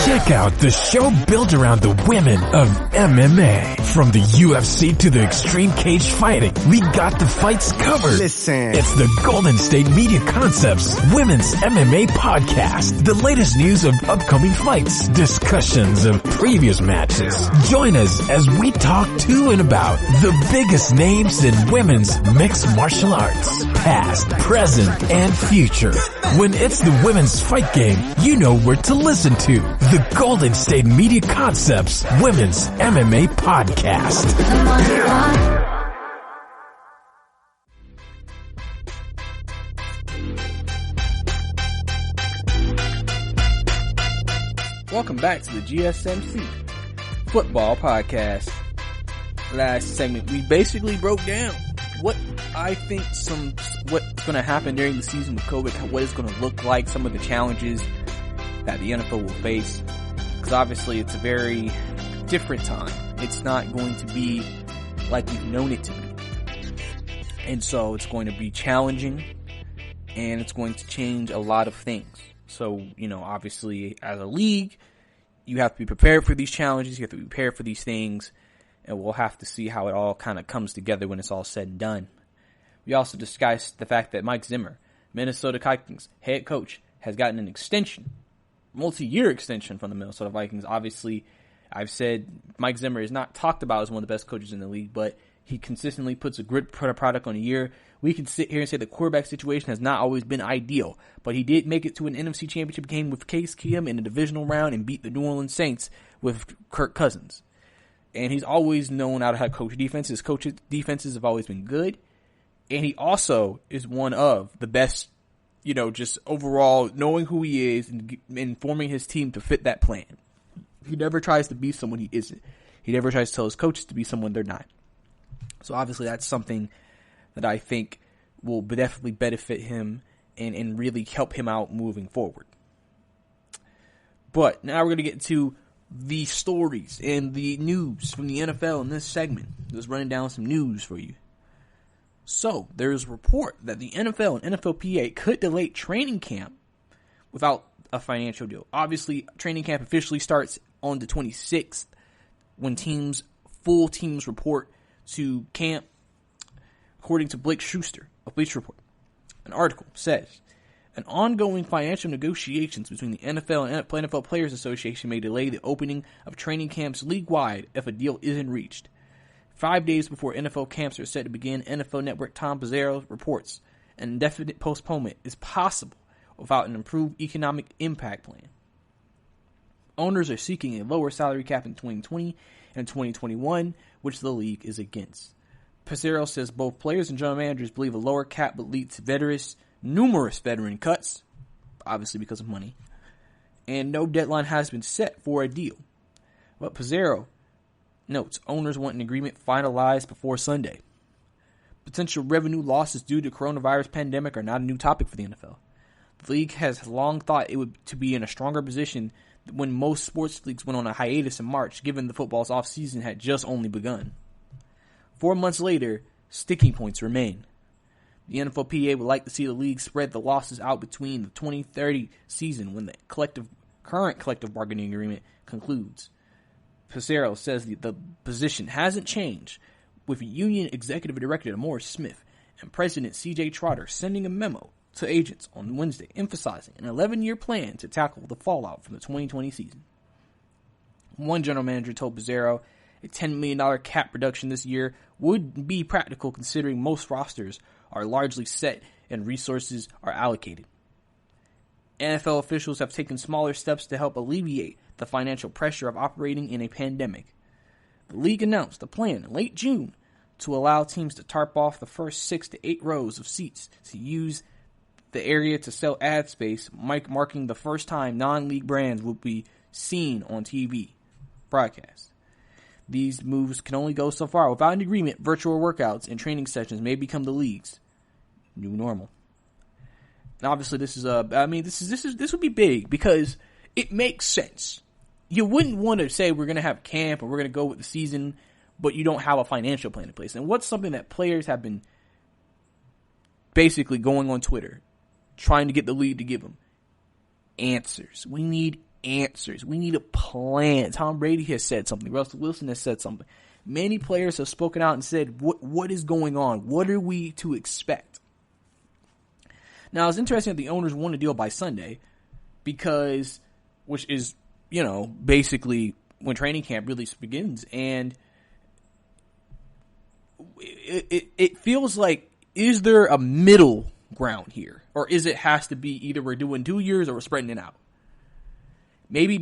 Check out the show built around the women of MMA. From the UFC to the extreme cage fighting, we got the fights covered. Listen. It's the Golden State Media Concepts Women's MMA Podcast. The latest news of upcoming fights, discussions of previous matches. Join us as we talk to and about the biggest names in women's mixed martial arts. Past, present, and future. When it's the women's fight game, you know where to listen to. The Golden State Media Concepts Women's MMA Podcast. Welcome back to the GSMC Football Podcast. Last segment, we basically broke down what I think what's going to happen during the season with COVID, what it's going to look like, some of the challenges that the NFL will face, because obviously it's a very different time. It's not going to be like we've known it to be, and so it's going to be challenging, and it's going to change a lot of things. So, obviously as a league, you have to be prepared for these challenges, you have to be prepared for these things, and we'll have to see how it all kind of comes together when it's all said and done. We also discussed the fact that Mike Zimmer, Minnesota Vikings head coach, has gotten an extension, multi-year extension from the Minnesota Vikings. Obviously, I've said Mike Zimmer is not talked about as one of the best coaches in the league, but he consistently puts a good product on a year. We can sit here and say the quarterback situation has not always been ideal, but he did make it to an NFC Championship game with Case Keenum in the divisional round and beat the New Orleans Saints with Kirk Cousins. And he's always known how to coach defenses. His coach defenses have always been good. And he also is one of the best, just overall knowing who he is and forming his team to fit that plan. He never tries to be someone he isn't. He never tries to tell his coaches to be someone they're not. So obviously that's something that I think will definitely benefit him and really help him out moving forward. But now we're going to get to the stories and the news from the NFL in this segment. Just running down some news for you. So, there's a report that the NFL and NFLPA could delay training camp without a financial deal. Obviously, training camp officially starts on the 26th when full teams report to camp, according to Blake Schuster of Bleacher Report. An article says, an ongoing financial negotiations between the NFL and NFL Players Association may delay the opening of training camps league-wide if a deal isn't reached. 5 days before NFL camps are set to begin, NFL Network Tom Pizzero reports an indefinite postponement is possible without an improved economic impact plan. Owners are seeking a lower salary cap in 2020 and 2021, which the league is against. Pizzero says both players and general managers believe a lower cap would lead to numerous veteran cuts, obviously because of money, and no deadline has been set for a deal. But Pizzero notes owners want an agreement finalized before Sunday. Potential revenue losses due to coronavirus pandemic are not a new topic for the NFL. The league has long thought it would to be in a stronger position when most sports leagues went on a hiatus in March, given the football's offseason had just only begun. 4 months later, sticking points remain. The NFLPA would like to see the league spread the losses out between the 2030 season when the current collective bargaining agreement concludes. Pizzero says the position hasn't changed, with Union Executive Director Morris Smith and President C.J. Trotter sending a memo to agents on Wednesday emphasizing an 11-year plan to tackle the fallout from the 2020 season. One general manager told Pizzero a $10 million cap reduction this year would be practical considering most rosters are largely set and resources are allocated. NFL officials have taken smaller steps to help alleviate the financial pressure of operating in a pandemic. The league announced a plan in late June to allow teams to tarp off the first 6 to 8 rows of seats to use the area to sell ad space, marking the first time non-league brands will be seen on TV broadcast. These moves can only go so far. Without an agreement, virtual workouts and training sessions may become the league's new normal. Now, obviously, this would be big because it makes sense. You wouldn't want to say we're going to have camp or we're going to go with the season, but you don't have a financial plan in place. And what's something that players have been basically going on Twitter, trying to get the league to give them? Answers. We need answers. We need a plan. Tom Brady has said something. Russell Wilson has said something. Many players have spoken out and said, what is going on? What are we to expect? Now, it's interesting that the owners won a deal by Sunday because, which is, basically when training camp really begins. And it feels like, is there a middle ground here? Or is it has to be either we're doing 2 years or we're spreading it out? Maybe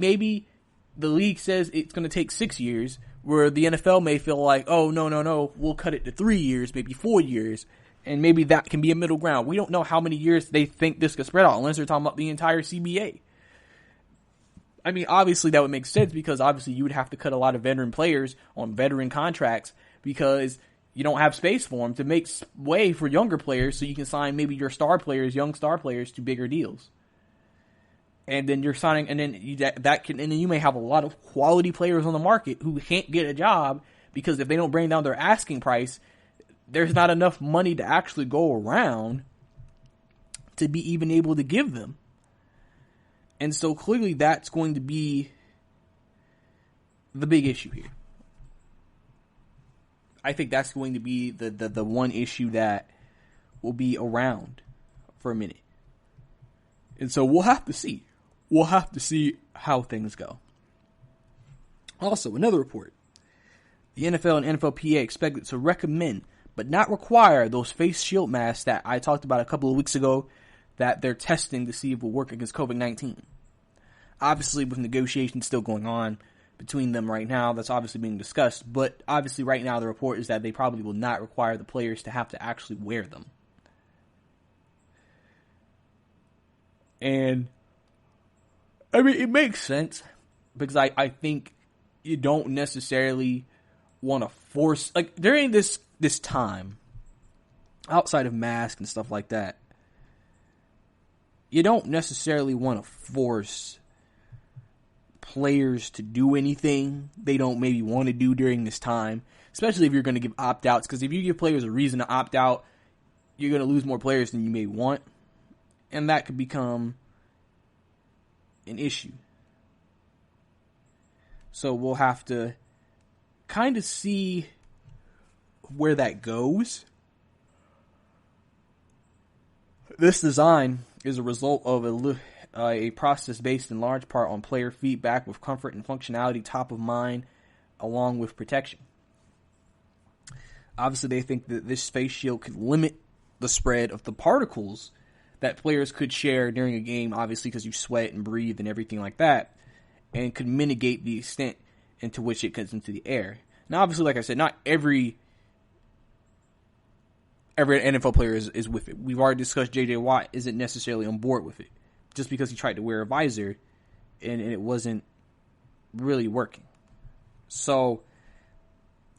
the league says it's going to take 6 years, where the NFL may feel like, oh, no, we'll cut it to 3 years, maybe 4 years. And maybe that can be a middle ground. We don't know how many years they think this could spread out unless they're talking about the entire CBA. I mean, obviously that would make sense because obviously you would have to cut a lot of veteran players on veteran contracts because you don't have space for them to make way for younger players so you can sign maybe your young star players to bigger deals. And then you're signing, and then you may have a lot of quality players on the market who can't get a job because if they don't bring down their asking price, there's not enough money to actually go around to be even able to give them. And so clearly that's going to be the big issue here. I think that's going to be the one issue that will be around for a minute. And so we'll have to see. We'll have to see how things go. Also, another report. The NFL and NFLPA expected to recommend but not require those face shield masks that I talked about a couple of weeks ago that they're testing to see if it will work against COVID-19. Obviously, with negotiations still going on between them right now, that's obviously being discussed. But obviously right now the report is that they probably will not require the players to have to actually wear them. And, I mean, it makes sense because I think you don't necessarily want to force, like, during this time, outside of masks and stuff like that, you don't necessarily want to force players to do anything they don't maybe want to do during this time, especially if you're going to give opt-outs, because if you give players a reason to opt out, you're going to lose more players than you may want, and that could become an issue. So we'll have to kind of see where that goes. This design is a result of a process based in large part on player feedback with comfort and functionality top of mind along with protection. Obviously, they think that this face shield could limit the spread of the particles that players could share during a game, obviously because you sweat and breathe and everything like that, and could mitigate the extent into which it gets into the air. Now, obviously, like I said, not every NFL player is with it. We've already discussed J.J. Watt isn't necessarily on board with it just because he tried to wear a visor and it wasn't really working. So,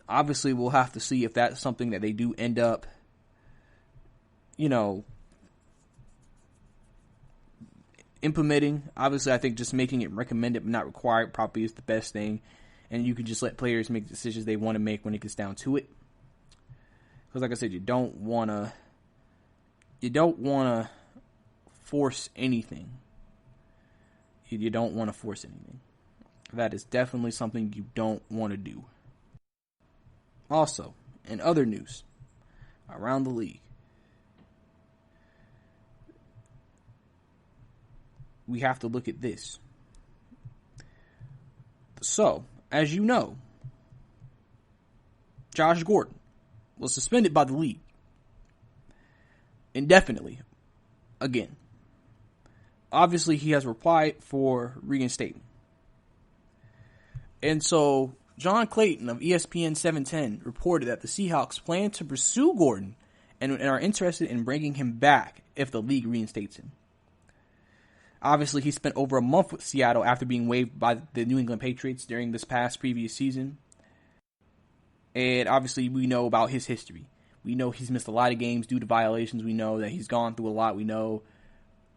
obviously, we'll have to see if that's something that they do end up, implementing. Obviously, I think just making it recommended but not required probably is the best thing. And you can just let players make decisions they want to make when it gets down to it. Because like I said, you don't want to force anything. You don't want to force anything. That is definitely something you don't want to do. Also, in other news around the league, we have to look at this. So, as you know, Josh Gordon was suspended by the league indefinitely again. Obviously, he has applied for reinstatement. And so, John Clayton of ESPN 710 reported that the Seahawks plan to pursue Gordon and are interested in bringing him back if the league reinstates him. Obviously, he spent over a month with Seattle after being waived by the New England Patriots during this past previous season. And obviously, we know about his history. We know he's missed a lot of games due to violations. We know that he's gone through a lot. We know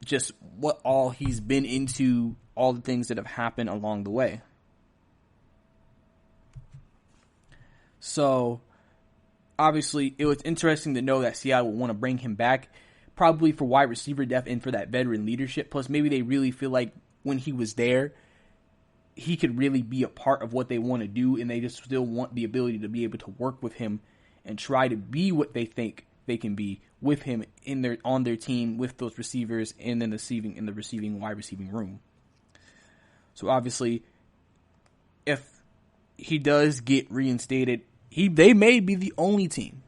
just what all he's been into, all the things that have happened along the way. So, obviously, it was interesting to know that Seattle would want to bring him back, probably for wide receiver depth and for that veteran leadership. Plus, maybe they really feel like when he was there, he could really be a part of what they want to do, and they just still want the ability to be able to work with him and try to be what they think they can be with him on their team with those receivers and then the receiving wide receiving room. So obviously, if he does get reinstated, they may be the only team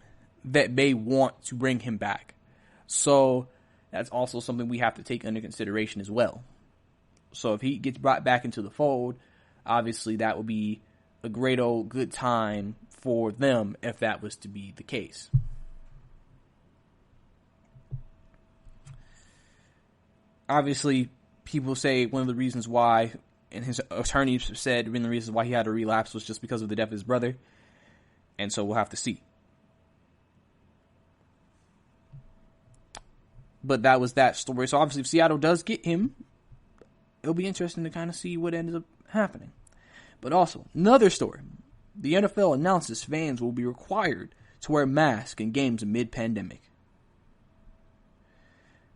that may want to bring him back. So that's also something we have to take under consideration as well. So if he gets brought back into the fold, obviously that would be a great old good time for them if that was to be the case. Obviously, people say one of the reasons why, and his attorneys said one of the reasons why he had a relapse was just because of the death of his brother. And so we'll have to see. But that was that story. So obviously if Seattle does get him, it'll be interesting to kind of see what ends up happening. But also, another story. The NFL announces fans will be required to wear masks in games amid pandemic.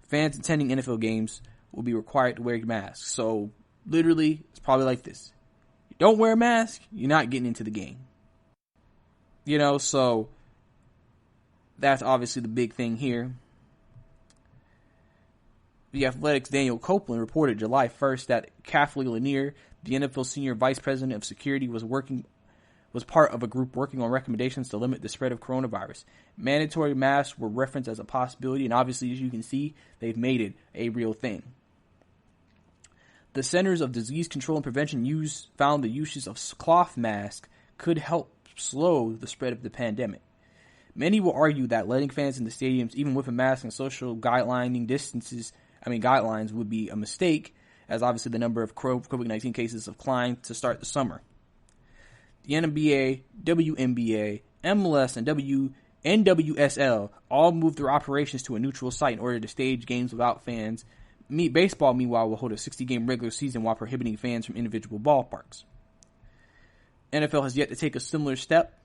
Fans attending NFL games will be required to wear masks. So, literally, it's probably like this. You don't wear a mask, you're not getting into the game. So that's obviously the big thing here. The Athletic's Daniel Copeland reported July 1st that Kathleen Lanier, the NFL Senior Vice President of Security, was part of a group working on recommendations to limit the spread of coronavirus. Mandatory masks were referenced as a possibility, and obviously, as you can see, they've made it a real thing. The Centers of Disease Control and Prevention found the uses of cloth masks could help slow the spread of the pandemic. Many will argue that letting fans in the stadiums, even with a mask and social guidelines would be a mistake, as obviously the number of COVID-19 cases have climbed to start the summer. The NBA, WNBA, MLS, and NWSL all moved their operations to a neutral site in order to stage games without fans. Baseball, meanwhile, will hold a 60-game regular season while prohibiting fans from individual ballparks. NFL has yet to take a similar step,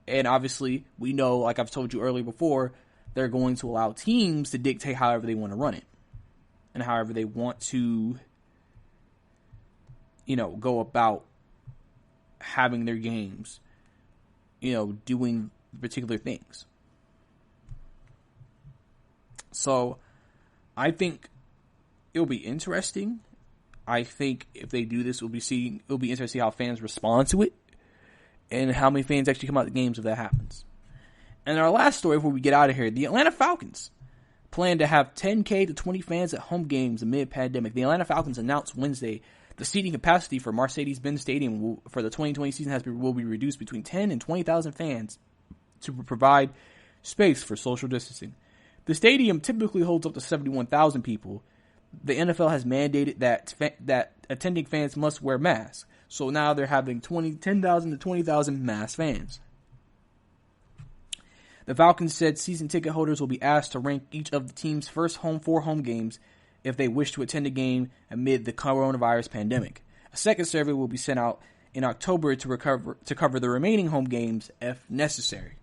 and obviously, we know, like I've told you earlier before, they're going to allow teams to dictate however they want to run it, and however they want to, go about having their games, doing particular things. So, I think it'll be interesting. I think if they do this, it'll be interesting to see how fans respond to it and how many fans actually come out to games if that happens. And our last story before we get out of here, the Atlanta Falcons plan to have 10K to 20 fans at home games amid pandemic. The Atlanta Falcons announced Wednesday the seating capacity for Mercedes-Benz Stadium for the 2020 season will be reduced between 10 and 20,000 fans to provide space for social distancing. The stadium typically holds up to 71,000 people. The NFL has mandated that attending fans must wear masks. So now they're having 10,000 to 20,000 masked fans. The Falcons said season ticket holders will be asked to rank each of the team's first four home games if they wish to attend a game amid the coronavirus pandemic. A second survey will be sent out in October to cover the remaining home games if necessary.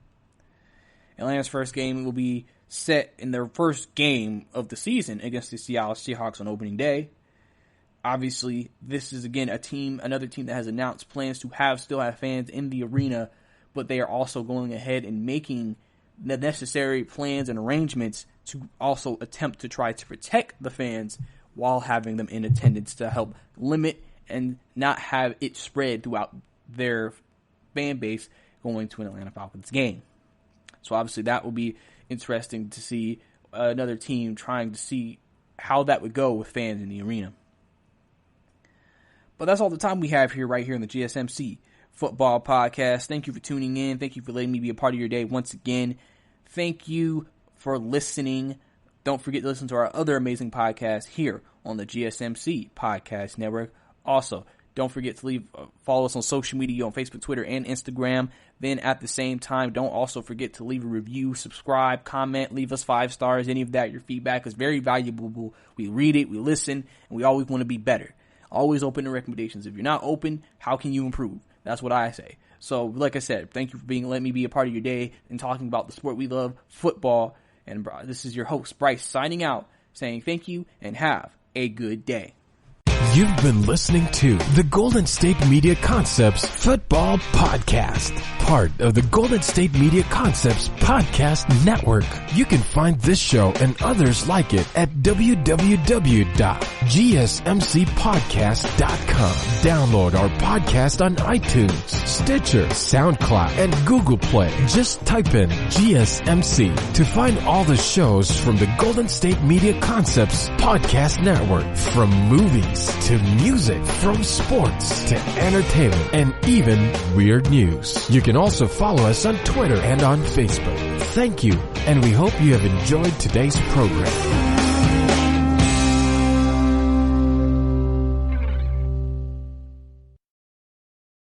Atlanta's first game will be set in their first game of the season against the Seattle Seahawks on opening day. Obviously, this is again another team that has announced plans to still have fans in the arena, but they are also going ahead and making the necessary plans and arrangements to also attempt to try to protect the fans while having them in attendance to help limit and not have it spread throughout their fan base going to an Atlanta Falcons game. So obviously that will be interesting to see another team trying to see how that would go with fans in the arena. But that's all the time we have right here in the GSMC Football Podcast. Thank you for tuning in. Thank you for letting me be a part of your day once again. thank you for listening. Don't forget to listen to our other amazing podcasts here on the GSMC Podcast Network. Also, don't forget to follow us on social media on Facebook, Twitter, and Instagram. Then at the same time, don't also forget to leave a review, subscribe, comment, leave us 5 stars. Any of that, your feedback is very valuable. We read it, we listen, and we always want to be better. Always open to recommendations. If you're not open, how can you improve? That's what I say. So, like I said, thank you for letting me be a part of your day and talking about the sport we love, football. And this is your host, Brice, signing out, saying thank you and have a good day. You've been listening to the Golden State Media Concepts Football Podcast, part of the Golden State Media Concepts Podcast Network. You can find this show and others like it at www.gsmcpodcast.com. Download our podcast on iTunes, Stitcher, SoundCloud, and Google Play. Just type in GSMC to find all the shows from the Golden State Media Concepts Podcast Network, from movies to music, from sports to entertainment, and even weird news. You can also follow us on Twitter and on Facebook. Thank you, and we hope you have enjoyed today's program.